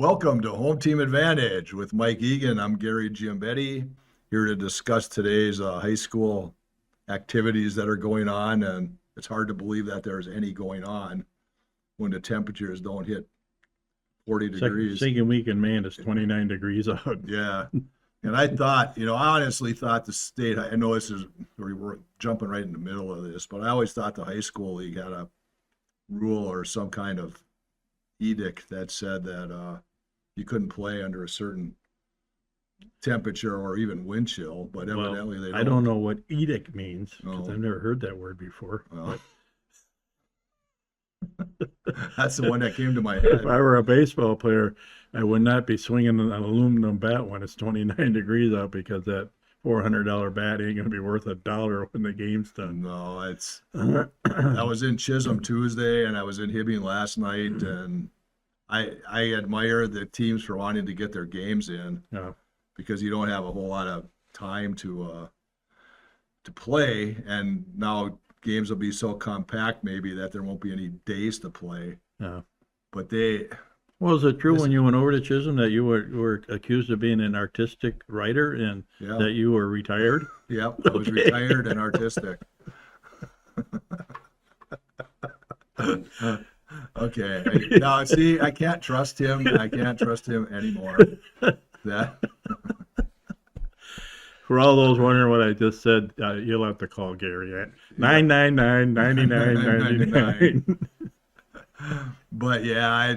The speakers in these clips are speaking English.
Welcome to Home Team Advantage with Mike Egan. I'm Gary Giambetti, here to discuss today's high school activities that are going on. And it's hard to believe that there's any going on when the temperatures don't hit 40 degrees. Second week in May, and it's 29 degrees out. Yeah. And I thought, I honestly thought the state, I know we're jumping right in the middle of this, but I always thought the high school league had a rule or some kind of edict that said that you couldn't play under a certain temperature or even wind chill, but evidently they don't. I don't know what edict means because Oh. I've never heard that word before. Well, that's the one that came to my If head. I were a baseball player, I would not be swinging an aluminum bat when it's 29 degrees out because that $400 bat ain't going to be worth $1 when the game's done. No, I was in Chisholm Tuesday and I was in Hibbing last night, and I admire the teams for wanting to get their games in Yeah. because you don't have a whole lot of time to play, and now games will be so compact maybe that there won't be any days to play. Yeah. But Well, is it true when you went over to Chisholm that you were accused of being an artistic writer and yeah, that you were retired? yep, I was Okay. retired and artistic. Okay. Now, see, I can't trust him. I can't trust him anymore. That For all those wondering what I just said, you'll have to call Gary at 999-9999. But yeah,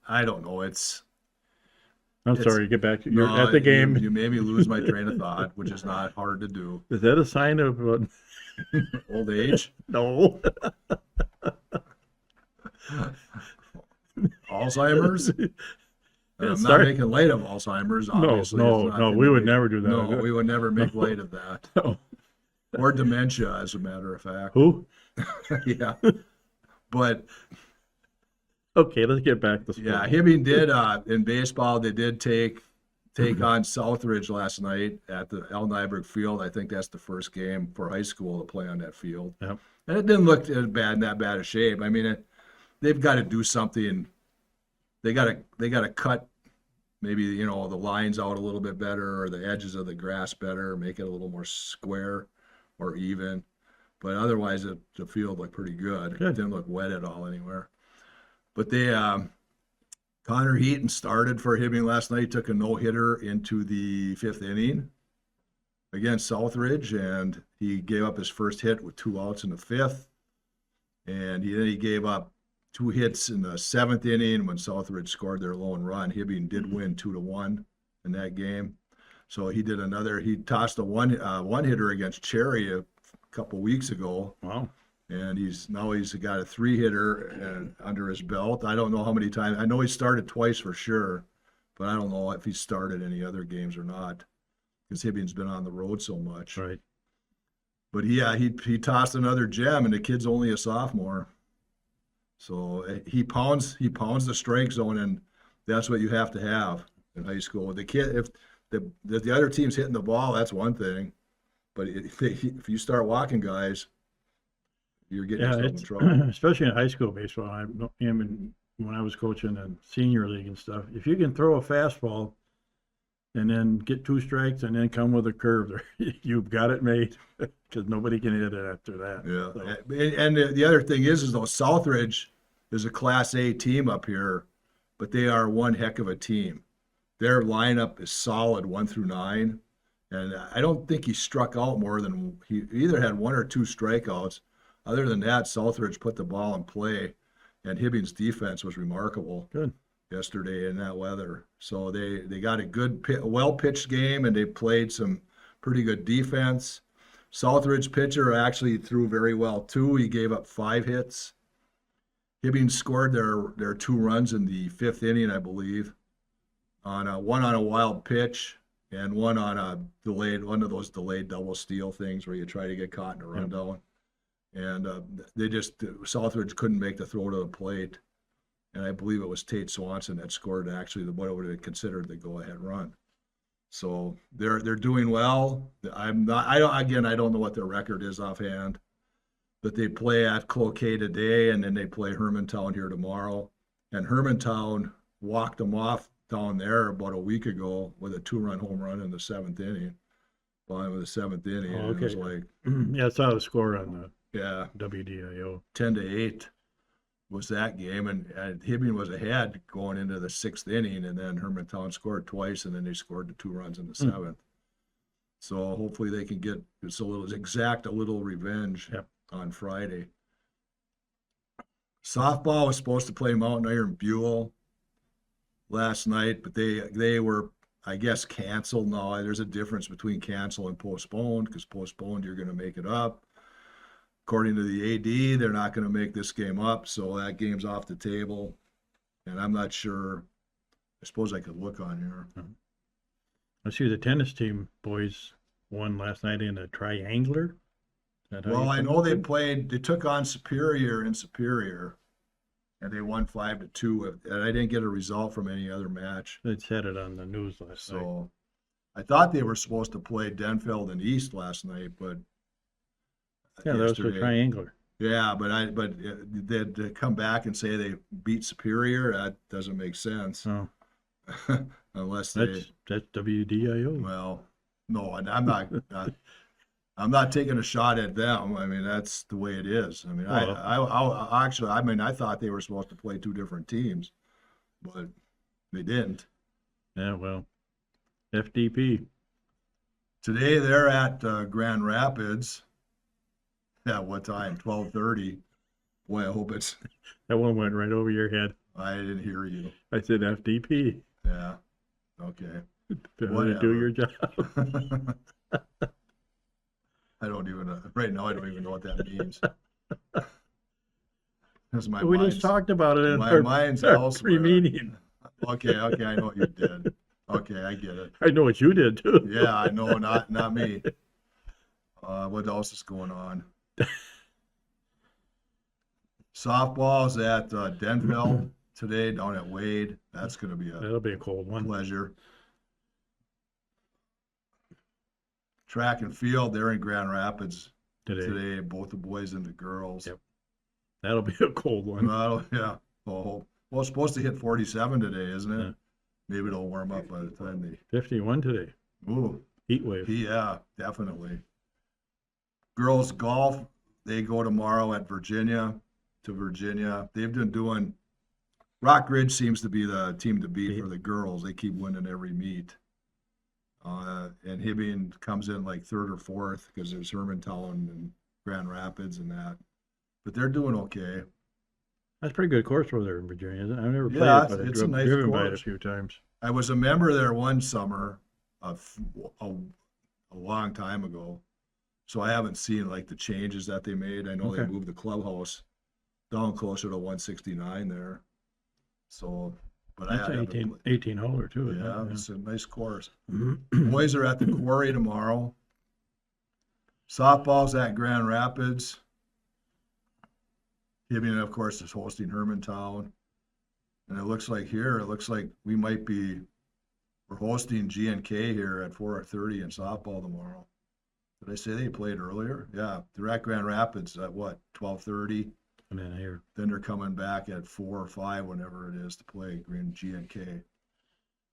I don't know. I'm sorry, get back. You're No, at the game. You made me lose my train of thought, which is not hard to do. Is that a sign of Old age, no? Alzheimer's. I'm not Sorry. making light of Alzheimer's. Obviously, No, It's not we would anything- never do that. No, we would never make light of that. No. Or dementia, as a matter of fact. Who? Yeah. But Okay, let's get back to sport. yeah, Hibbing did in baseball. They did take on Southridge last night at the El Nyberg Field. I think that's the first game for high school to play on that field. Yep. And it didn't look in that bad a shape. I mean, they've got to do something. They got to cut maybe the lines out a little bit better, or the edges of the grass better, make it a little more square or even. But otherwise, the field looked pretty good. It Good. didn't look wet at all anywhere. But they Connor Heaton started for Hibbing last night, took a no-hitter into the fifth inning against Southridge, and he gave up his first hit with 2 outs in the fifth. And then he gave up 2 hits in the seventh inning when Southridge scored their lone run. Hibbing did win 2-1 in that game. So he tossed a one hitter against Cherry a couple weeks ago. Wow. And he's got a 3-hitter under his belt. I don't know how many times. I know he started twice for sure, but I don't know if he started any other games or not, because Hibbing's been on the road so much. Right. But yeah, he tossed another gem, and the kid's only a sophomore. So he pounds the strike zone, and that's what you have to have in high school. The kid, if the other team's hitting the ball, that's one thing, but if you start walking guys, you're getting Yeah, yourself in trouble. especially in high school baseball. When I was coaching in senior league and stuff. If you can throw a fastball and then get 2 strikes and then come with a curve, you've got it made because nobody can hit it after that. Yeah, So, and the other thing is though, Southridge is a Class A team up here, but they are one heck of a team. Their lineup is solid 1 through 9, and I don't think he struck out more than he either had 1 or 2 strikeouts. Other than that, Southridge put the ball in play, and Hibbing's defense was remarkable Good. yesterday in that weather. So they got a good, well-pitched game, and they played some pretty good defense. Southridge pitcher actually threw very well too. He gave up 5 hits. Hibbing scored their 2 runs in the 5th inning, I believe, on one on a wild pitch and one on one of those delayed double steal things where you try to get caught in a rundown. And Southridge couldn't make the throw to the plate. And I believe it was Tate Swanson that scored actually what would have considered the go-ahead run. So they're doing well. I don't know what their record is offhand, but they play at Cloquet today, and then they play Hermantown here tomorrow. And Hermantown walked them off down there about a week ago with a 2-run home run in the 7th inning. Bottom of the 7th inning, Oh, and it was okay. like, Yeah, I saw the score on yeah, the WDIO. 10-8 was that game, and Hibbing was ahead going into the 6th inning, and then Hermantown scored twice, and then they scored the 2 runs in the 7th. So hopefully they can get a little revenge Yep. on Friday. Softball was supposed to play Mountain Iron Buell last night, but they were, I guess, canceled. Now there's a difference between cancel and postponed, because postponed you're going to make it up. According to the AD, they're not going to make this game up, so that game's off the table. And I'm not sure. I suppose I could look on here. I see the tennis team boys won last night in a triangular. Is that how Well, you I pronounce know they it? played. They took on Superior in Superior, and they won 5-2. And I didn't get a result from any other match. They said it on the news last night. So I thought they were supposed to play Denfeld and East last night, but Yeah, that was the yesterday. triangular. Yeah, but they'd to come back and say they beat Superior. That doesn't make sense. Oh, Unless they, that's WDIO. well, no, and I'm not taking a shot at them. I mean, that's the way it is. I mean, Well. I actually, I mean, I thought they were supposed to play 2 different teams, but they didn't. Yeah, well, FDP. Today they're at Grand Rapids. At what time? 12:30. Boy, I hope it's. That one went right over your head. I didn't hear you. I said FDP. Yeah. Okay. Better to do your job. I don't even right now. I don't even know what that means. Because my We mind's, just talked about it in my our, mind's our elsewhere. pre-meeting. Okay, I know what you did. Okay, I get it. I know what you did too. Yeah, I know, not me. What else is going on? Softball's at Denfeld today down at Wade. That's going to be a That'll be a cold one pleasure. Track and field, they're in Grand Rapids today, both the boys and the girls. Yep. That'll be a cold one. Well, yeah. Oh, well, it's supposed to hit 47 today, isn't it? Yeah. Maybe it'll warm up by the time they. 51 today. Ooh, Heat wave. yeah, definitely. Girls golf, they go tomorrow to Virginia. They've been doing. Rock Ridge seems to be the team to beat for the girls. They keep winning every meet. And Hibbing comes in like 3rd or 4th because there's Hermantown and Grand Rapids and that. But they're doing okay. That's a pretty good course over there in Virginia, isn't it? I've never played Yeah, it, but I've it's a nice driven by it a course. few times. I was a member there one summer, a long time ago. So I haven't seen like the changes that they made. I know they Okay. moved the clubhouse down closer to 169 there. So, but That's I an haven't 18 holer too, isn't yeah, it? it's a nice course. Yeah. Boys are at the quarry tomorrow. Softball's at Grand Rapids. Hibbing, of course, is hosting Hermantown. And it looks like we might be, we're hosting G&K here at 4:30 in softball tomorrow. Did I say they played earlier? Yeah, they're at Grand Rapids at what, 12:30? And then here. Then they're coming back at 4 or 5, whenever it is, to play Green G&K.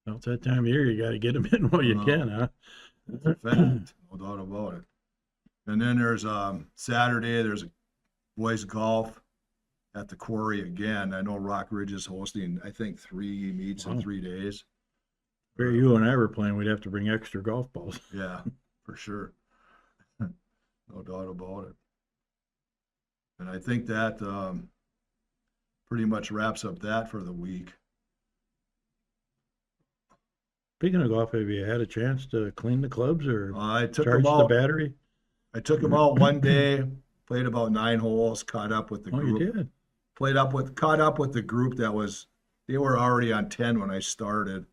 Well, it's that time of year, you got to get them in while you No. can, huh? That's a fact, no doubt about it. And then there's Saturday, there's a boys golf at the quarry again. I know Rock Ridge is hosting, I think, 3 meets in Wow. 3 days. Where you and I were playing, we'd have to bring extra golf balls. Yeah, for sure. No doubt about it. And I think that pretty much wraps up that for the week. Speaking of golf, have you had a chance to clean the clubs or I took charge them the out. battery? I took them out one day, played about 9 holes, caught up with the Oh, you group. did? Caught up with the group they were already on 10 when I started.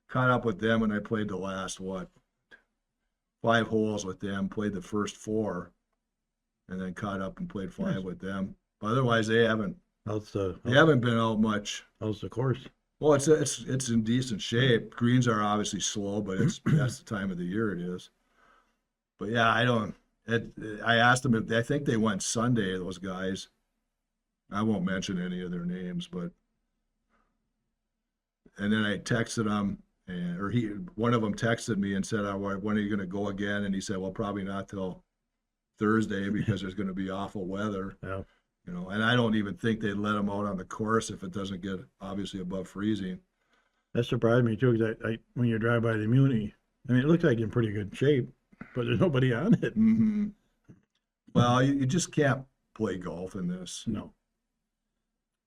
Caught up with them and I played the last 5 holes with them, played the first 4, and then caught up and played 5 Nice. with them. Otherwise they haven't How's been out much. the course? Well, it's in decent shape. Greens are obviously slow, but that's the time of the year it is. But yeah, I asked them I think they went Sunday, those guys. I won't mention any of their names, but And then I texted him, one of them texted me and said, when are you going to go again? And he said, well, probably not till Thursday because there's going to be awful weather. Yeah. And I don't even think they'd let him out on the course if it doesn't get obviously above freezing. That surprised me too, because when you drive by the Muni, I mean, it looks like in pretty good shape, but there's nobody on it. Mm-hmm. Well, you just can't play golf in this. No.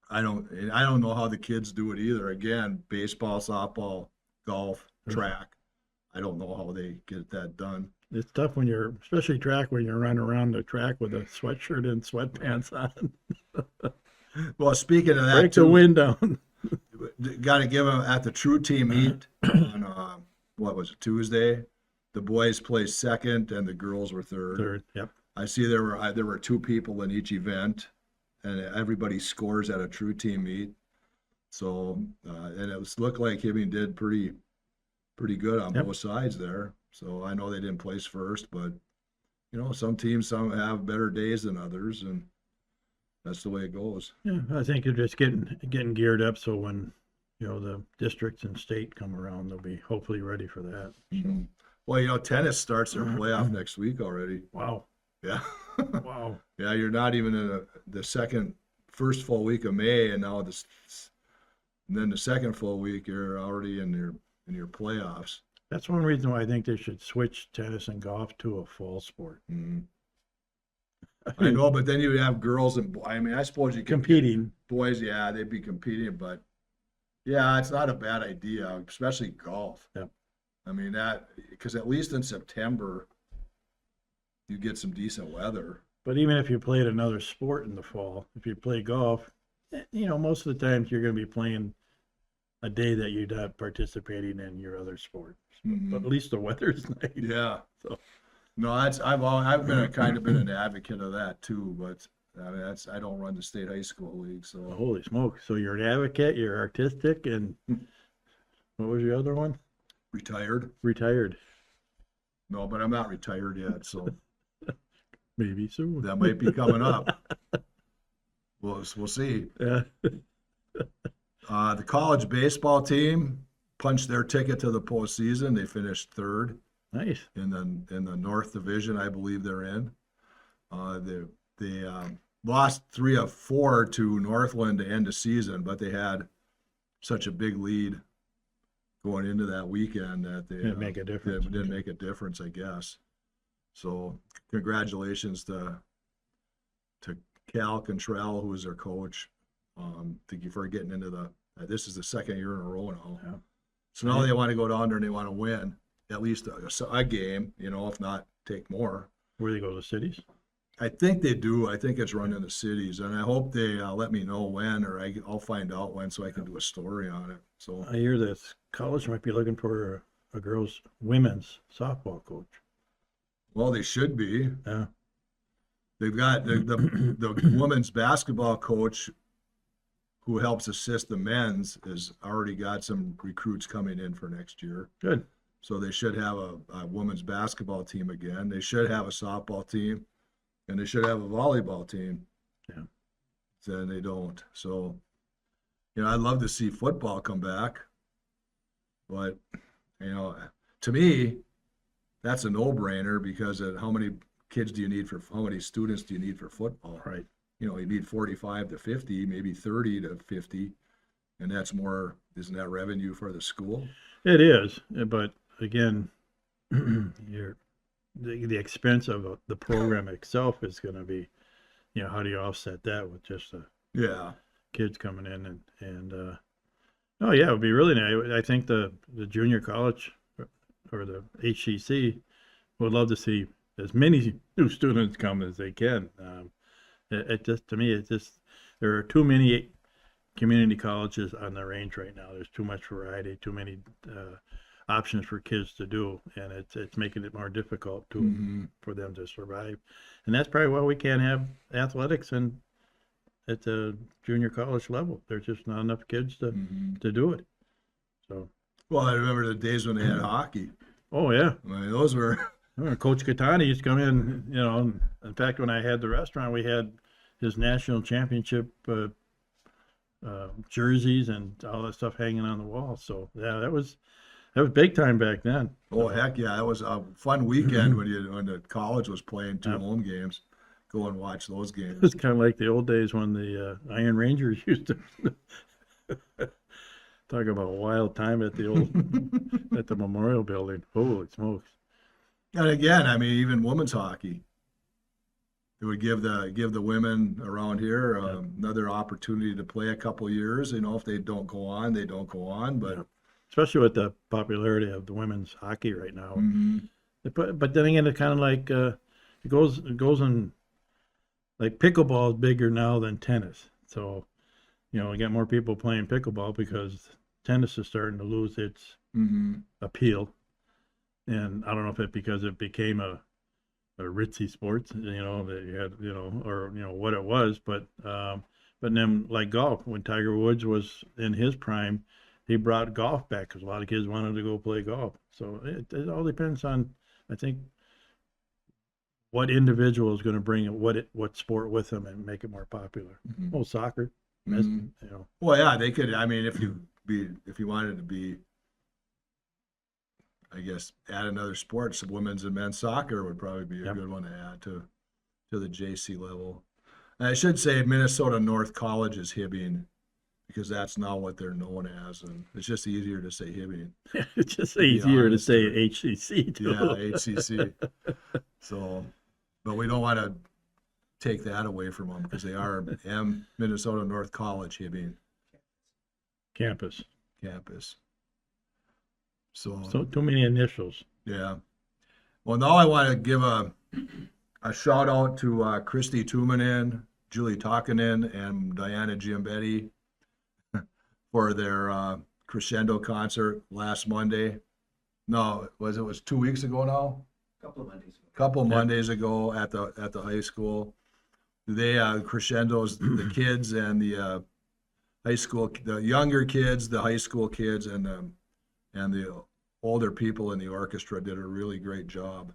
I don't know how the kids do it either. Again, baseball, softball, golf, track. I don't know how they get that done. It's tough especially track, when you're running around the track with a sweatshirt and sweatpants on. Well, speaking of that, Break the wind down. got to give them at the True Team meet on what was it, Tuesday? The boys placed second and the girls were third. Yep. I see there were 2 people in each event, and everybody scores at a True Team meet. So and it looked like Hibbing did pretty good on both sides there. So I know they didn't place first, but some teams have better days than others, and that's the way it goes. Yeah, I think you're just getting geared up, so when the districts and state come around, they'll be hopefully ready for that. Mm-hmm. Well, tennis starts their playoff next week already. Wow. Yeah. Wow. Yeah, you're not even in the first full week of May, and now and then the second full week you're already in your playoffs. That's one reason why I think they should switch tennis and golf to a fall sport. Mm-hmm. I know, but then you have girls and I suppose you can competing. Boys, yeah, they'd be competing, but yeah, it's not a bad idea, especially golf. Yeah. I mean because at least in September you get some decent weather. But even if you played another sport in the fall, if you play golf, most of the times you're going to be playing a day that you're not participating in your other sport. Mm-hmm. But at least the weather's nice. Yeah. So. No, I've been an advocate of that too, but I don't run the state high school league, so. Holy smoke! So you're an advocate, you're artistic, and what was your other one? Retired. Retired. No, but I'm not retired yet, so maybe soon. that might be coming up. We'll see. Yeah. The college baseball team punched their ticket to the postseason. They finished third. Nice. In the North Division, I believe they're in. They lost 3 of 4 to Northland to end the season, but they had such a big lead going into that weekend that they didn't make a difference. It didn't make a difference, I guess. So congratulations to Cal Contrell, who is their coach. Thank you for getting into this is the second year in a row now. Yeah. So now they want to go down there and they want to win at least a game, if not take more. Where they go to cities? I think they do. I think it's run in the cities, and I hope they let me know when, or I'll find out when so I can do a story on it. So I hear this college might be looking for a women's softball coach. Well, they should be. Yeah. They've got the women's basketball coach who helps assist the men's has already got some recruits coming in for next year. Good. So they should have a women's basketball team again. They should have a softball team, and they should have a volleyball team. Yeah. Then they don't. So, I'd love to see football come back, but to me, that's a no-brainer because of how many students do you need for football? Right. You need 45 to 50, maybe 30 to 50, and that's more. Isn't that revenue for the school? It is, but again, the expense of the program itself is going to be, how do you offset that with just the kids coming in and oh yeah, it would be really nice. I think the junior college or the HCC would love to see as many new students come as they can. To me, there are too many community colleges on the range right now. There's too much variety, too many options for kids to do, and it's making it more difficult for them to survive. And that's probably why we can't have athletics at the junior college level. There's just not enough kids to do it. So. Well, I remember the days when they had hockey. Oh yeah. I mean, those were. Coach Catani used to come in. In fact, when I had the restaurant, we had his national championship jerseys and all that stuff hanging on the wall. So yeah, that was big time back then. Oh, heck yeah. It was a fun weekend when the college was playing 2 Yep. home games. Go and watch those games. It's kind of like the old days when the Iron Rangers used to talk about a wild time at the old at the Memorial Building. Holy smokes! And again, I mean, even women's hockey. It would give the women around here another opportunity to play a couple years. You know, if they don't go on, they don't go on. But Yep. Especially with the popularity of the women's hockey right now. mhm. But then again, it's kind of like it goes in like pickleball is bigger now than tennis. So, we got more people playing pickleball because tennis is starting to lose its Mhm. appeal. And I don't know if it because it became a ritzy sport, that you had, or what it was, but then like golf, when Tiger Woods was in his prime, he brought golf back because a lot of kids wanted to go play golf. So it all depends on, I think, what individual is going to bring what sport with them and make it more popular. Mhm. Oh, soccer, Mhm. Well, yeah, they could. I mean, if you wanted to be, I guess, add another sport, so women's and men's soccer would probably be a Yep. good one to add to the JC level. And I should say Minnesota North College is Hibbing because that's now what they're known as, and it's just easier to say Hibbing. it's just be easier to honest, say or- HCC too. Yeah, HCC. So, but we don't want to take that away from them because they are Minnesota North College Hibbing Campus. campus. So So too many initials. yeah. Well, now I want to give a shout out to Christy Tumanen, Julie Takinen, and Diana Giambetti for their crescendo concert last Monday. No, it was 2 weeks ago now? Couple of Mondays ago. Couple Mondays ago at the high school. They crescendos the kids and the high school, the younger kids, the high school kids, and the older people in the orchestra did a really great job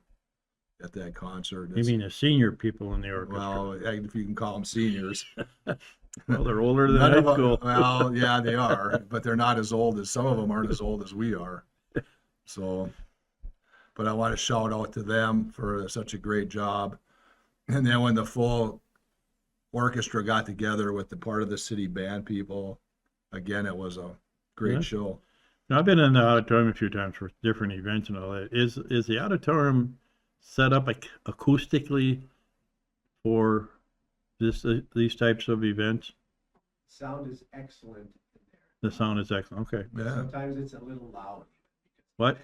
at that concert. You mean the senior people in the orchestra? Well, if you can call them seniors. Well, they're older than None high of 'em- school. well, yeah, they are, but they're not as old as some of them aren't as old as we are. So, but I want to shout out to them for such a great job. And then when the full orchestra got together with the part of the city band people, again, it was a great Yeah. show. Now, I've been in the auditorium a few times for different events and all that. Is the auditorium set up acoustically for these types of events? Sound is excellent in there. The sound is excellent. Okay. Yeah. Sometimes it's a little loud. What?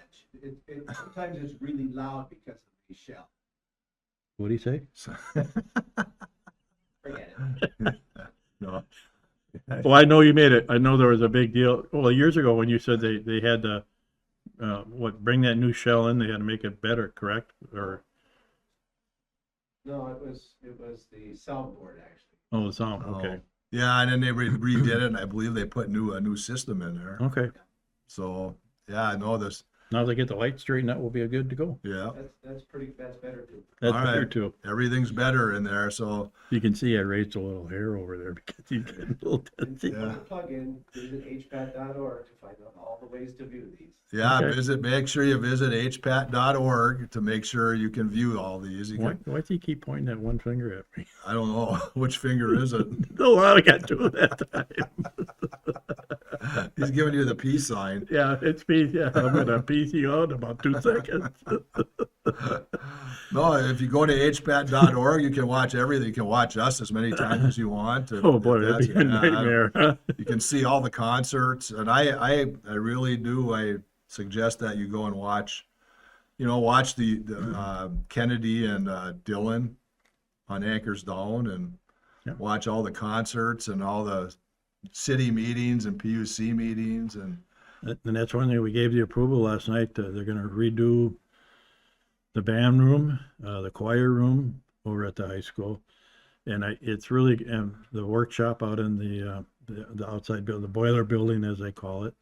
Sometimes it's really loud because of the shell. What do you say? So, Forget it. no. Well, I know you made it. I know there was a big deal. Well, years ago when you said they had to bring that new shell in, they had to make it better, correct? Or No, it was the soundboard actually. oh, the sound. Okay. Yeah, and then they redid it, and I believe they put a new system in there. Okay. So, yeah, I know this. Now they get the light straightened out, we'll be good to go. Yeah, That's better too. That's All better right. too. everything's better in there. So, You can see I raised a little hair over there because he's getting a little And dizzy. Yeah. plug in, visit hpat.org to find out all the ways to view these. yeah, Okay. make sure you visit hpat.org to make sure you can view all these. You Why, can, why does he keep pointing that one finger at me? I don't know which finger is it. No, I got two that time. He's giving you the peace sign. Yeah, it's me. Yeah, I'm gonna piece you out in about 2 seconds. No, if you go to hpat.org, you can watch everything. You can watch us as many times as you want. Oh boy, that'd be a nightmare. Huh? You can see all the concerts, and I really do. I suggest that you go and watch the Kennedy and Dylan on Anchors Down, and Yeah. watch all the concerts and all the city meetings and PUC meetings, and And that's one thing we gave the approval last night. They're gonna redo the band room, the choir room over at the high school. And it's really, the workshop out in the outside building, the boiler building, as they call it.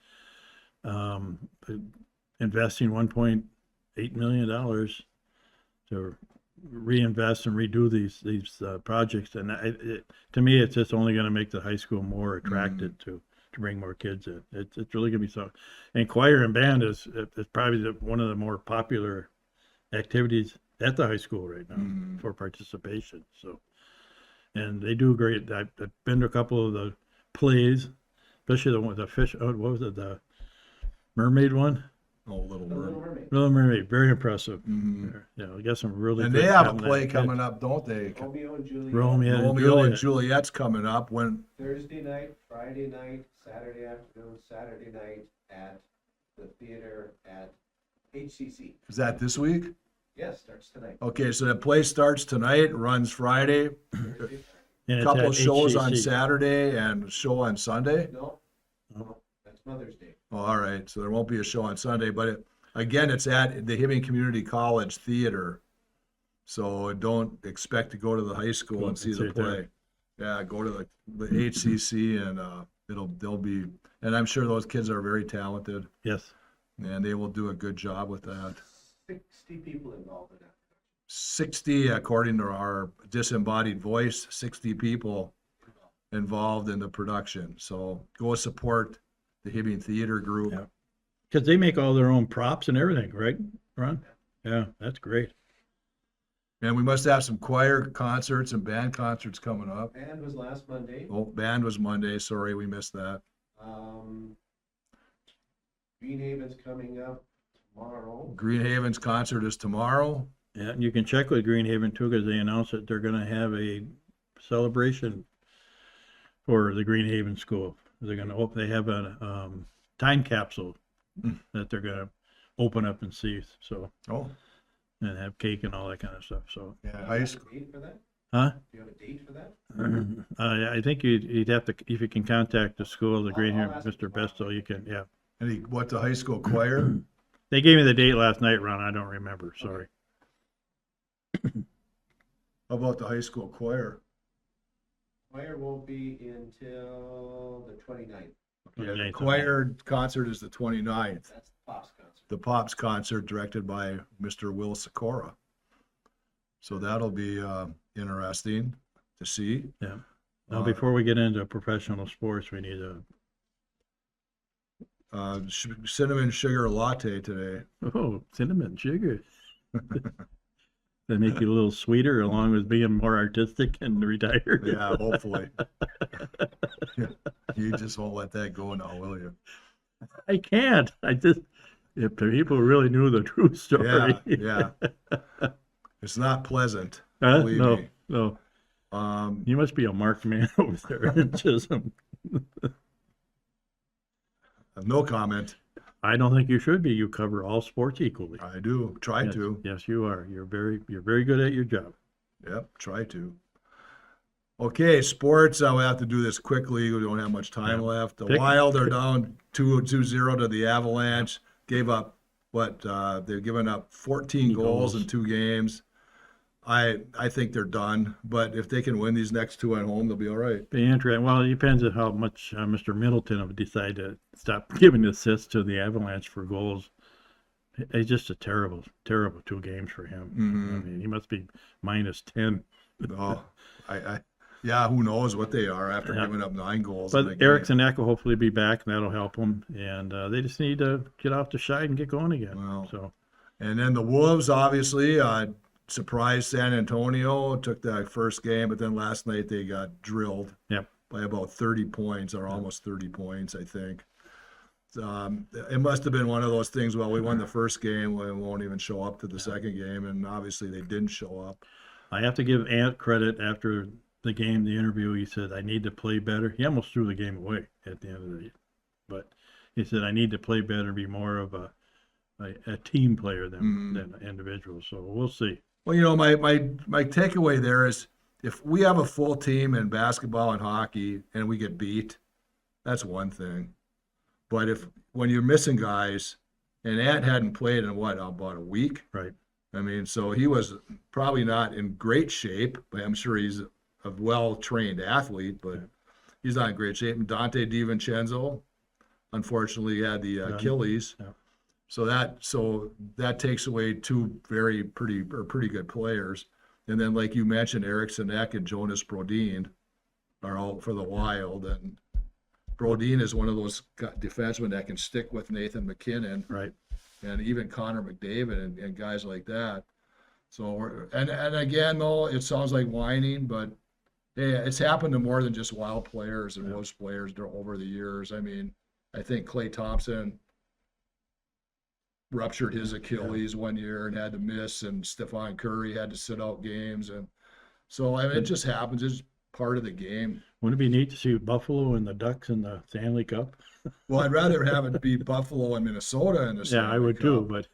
Investing $1.8 million to reinvest and redo these projects. And to me, it's just only going to make the high school more attracted to bring more kids in. It's really going to be so. And choir and band is probably one of the more popular activities at the high school right now for participation. So, and they do great. I've been to a couple of the plays, especially the one, the fish. Oh, what was it? The mermaid one. Oh, Little The Little Mermaid. Mermaid. Little Mermaid, very impressive. Mhm. Yeah, we got some really. And good they have a talented play kids. coming up, don't they? Romeo and Juliet. Romeo and Romeo and Juliet. Juliet's coming up. When? Thursday night, Friday night, Saturday afternoon, Saturday night at the theater at HCC. Is that this week? Yes, starts tonight. Okay, so the play starts tonight, runs Friday, Thursday, And it's couple at shows on HCC. Saturday and a show on Sunday. No, Oh. that's Mother's Day. Oh, all right, so there won't be a show on Sunday, but again, it's at the Hibbing Community College Theater. So don't expect to go to the high school Go and see and the see it there. play. Yeah, go to the HCC and they'll be, and I'm sure those kids are very talented Yes. and they will do a good job with that. 60 people involved in that. 60, according to our disembodied voice, 60 people involved in the production. So go support the Hibbing Theater Group. Yeah. Because they make all their own props and everything, right, Ron? Yeah, that's great. And we must have some choir concerts and band concerts coming up. Band was last Monday. Oh, band was Monday. Sorry, we missed that. Green Haven's coming up tomorrow. Green Haven's concert is tomorrow. Yeah, and you can check with Greenhaven too, because they announced that they're gonna have a celebration for the Greenhaven School. They're gonna open, they have a, time capsule that they're gonna open up and see, so, Oh, and have cake and all that kind of stuff, so. yeah, Do you high have school. a date for that? Huh? Do you have a date for that? I think you'd have to, if you can contact the school, the I'll Greenhaven, ask Mr. tomorrow. Besto, you can, yeah. What, the high school choir? They gave me the date last night, Ron, I don't remember, sorry. How about the high school choir? Choir won't be until the 29th. Yeah, the 29th. choir concert is the 29th. That's the Pops concert. The Pops concert directed by Mr. Will Sikora. So that'll be interesting to see. Yeah. Now, before we get into professional sports, we need a, Cinnamon sugar latte today. oh, cinnamon sugar. They make you a little sweeter along with being more artistic and retired. Yeah, hopefully. You just won't let that go now, will you? I can't. If the people really knew the true story. Yeah, yeah. It's not pleasant, Huh? believe No, me. no. Um, You must be a marked man over there in Chisholm. no comment. I don't think you should be. You cover all sports equally. I do, try Yes, to. yes, you are. You're very good at your job. Yep, try to. Okay, sports, we'll have to do this quickly. We don't have much time Yeah. left. The Pick- Wild are down 2-0 to the Avalanche. Gave up, they've given up 14 goals in 2 games. I think they're done, but if they can win these next 2 at home, they'll be all right. Be interesting. Well, it depends on how much Mr. Middleton will decide to stop giving assists to the Avalanche for goals. It's just a terrible, terrible 2 games for him. I mean, he must be minus 10. No, yeah, who knows what they are after Yeah. giving up 9 goals. in a But game. Erickson Eck will hopefully be back, and that'll help them. And they just need to get off the shite and get going again. Wow. So, And then the Wolves, obviously, surprised San Antonio, took that first game, but then last night they got drilled Yep. by about 30 points or almost 30 points, I think. It must have been one of those things, well, we won the first game, we won't even show up to the second game, and obviously they didn't show up. I have to give Ant credit after the game, the interview. He said, I need to play better. He almost threw the game away at the end of the but he said, I need to play better and be more of a team player than an individual. So we'll see. Well, you know, my takeaway there is if we have a full team in basketball and hockey and we get beat, that's one thing. But when you're missing guys, and Ant hadn't played in about a week. Right. I mean, so he was probably not in great shape, but I'm sure he's a well-trained athlete, but he's not in great shape. And Dante DiVincenzo, unfortunately, had the Achilles. Yeah. So that takes away two pretty good players. And then, like you mentioned, Eric Sinek and Jonas Brodin are out for the Wild. And Brodin is one of those defensemen that can stick with Nathan McKinnon Right. and even Connor McDavid and guys like that. So, and again, though, it sounds like whining, but hey, it's happened to more than just Wild players and Wolves players over the years. I mean, I think Klay Thompson ruptured his Achilles one year and had to miss, and Stephon Curry had to sit out games. And so, I mean, it just happens. It's part of the game. Wouldn't it be neat to see Buffalo and the Ducks in the Stanley Cup? Well, I'd rather have it be Buffalo and Minnesota in the Yeah, Stanley I would Cup. too, but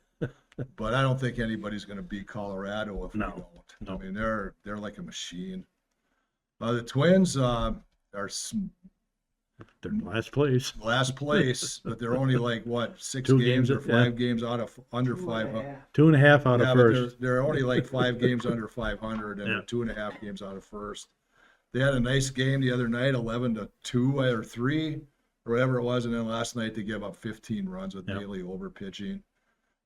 But I don't think anybody's going to beat Colorado if No, we don't. no. I mean, they're like a machine. The Twins are they're in last place. last place, but they're only like what, 6 2 games games, or 5 games out of under 500. 2.5 out Yeah, of but first. they're only like 5 games under 500, and Yeah. they're 2.5 games out of first. They had a nice game the other night, 11-2 or 3, or whatever it was, and then last night they gave up 15 runs with Yeah. Bailey over pitching,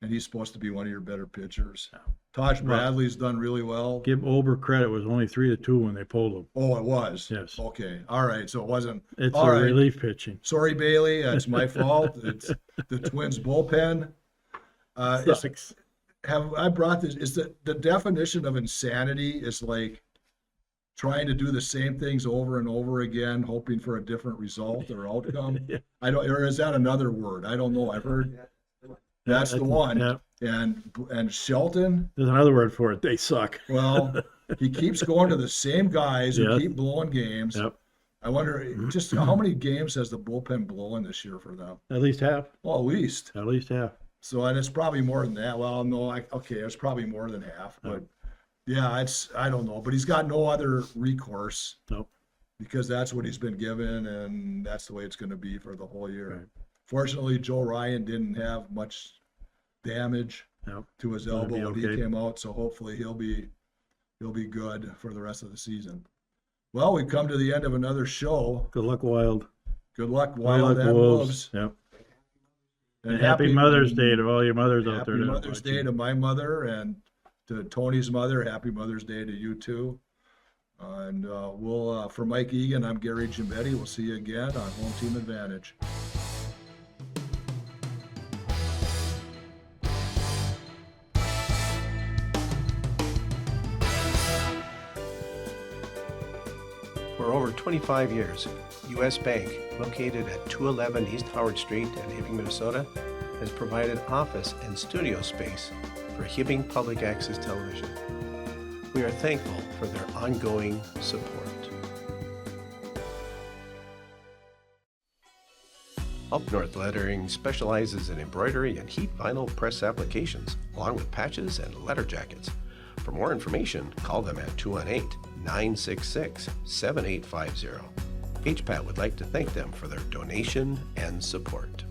and he's supposed to be one of your better pitchers. Yeah. Tosh Well, Bradley's done really well. Give Ober credit, it was only 3-2 when they pulled him. Oh, it was? Yes. Okay, all right, so it wasn't, It's all a right. relief pitching. Sorry, Bailey, that's my fault. It's the Twins bullpen. Sucks. I brought this, is the definition of insanity is like trying to do the same things over and over again, hoping for a different result or outcome. Yeah. I don't, or is that another word? I don't know. I've heard that's the one. Yeah, And Shelton, there's another word for it. They suck. well, he keeps going to the same guys who Yes. keep blowing games. Yep. I wonder just how many games has the bullpen blown this year for them? At least half. Well, at least. At least half. So, and it's probably more than that. Well, no, okay, it's probably more than half, but yeah, I don't know. But he's got no other recourse Nope. because that's what he's been given, and that's the way it's going to be for the whole year. Right. Fortunately, Joe Ryan didn't have much damage Yep. to his Gonna be elbow when he okay. came out, so hopefully he'll be good for the rest of the season. Well, we've come to the end of another show. Good luck, Wild. Good luck, Good Wild luck, and Wolves. Yep. And Happy Mother's Day to all your mothers out Happy there. that are Mother's Day watching. to my mother and to Tony's mother. Happy Mother's Day to you too. And we'll, for Mike Egan, I'm Gary Gimbetti. We'll see you again on Home Team Advantage. For over 25 years, U.S. Bank, located at 211 East Howard Street in Hibbing, Minnesota, has provided office and studio space for Hibbing Public Access Television. We are thankful for their ongoing support. Up North Lettering specializes in embroidery and heat vinyl press applications, along with patches and letter jackets. For more information, call them at 218-966-7850. HPAT would like to thank them for their donation and support.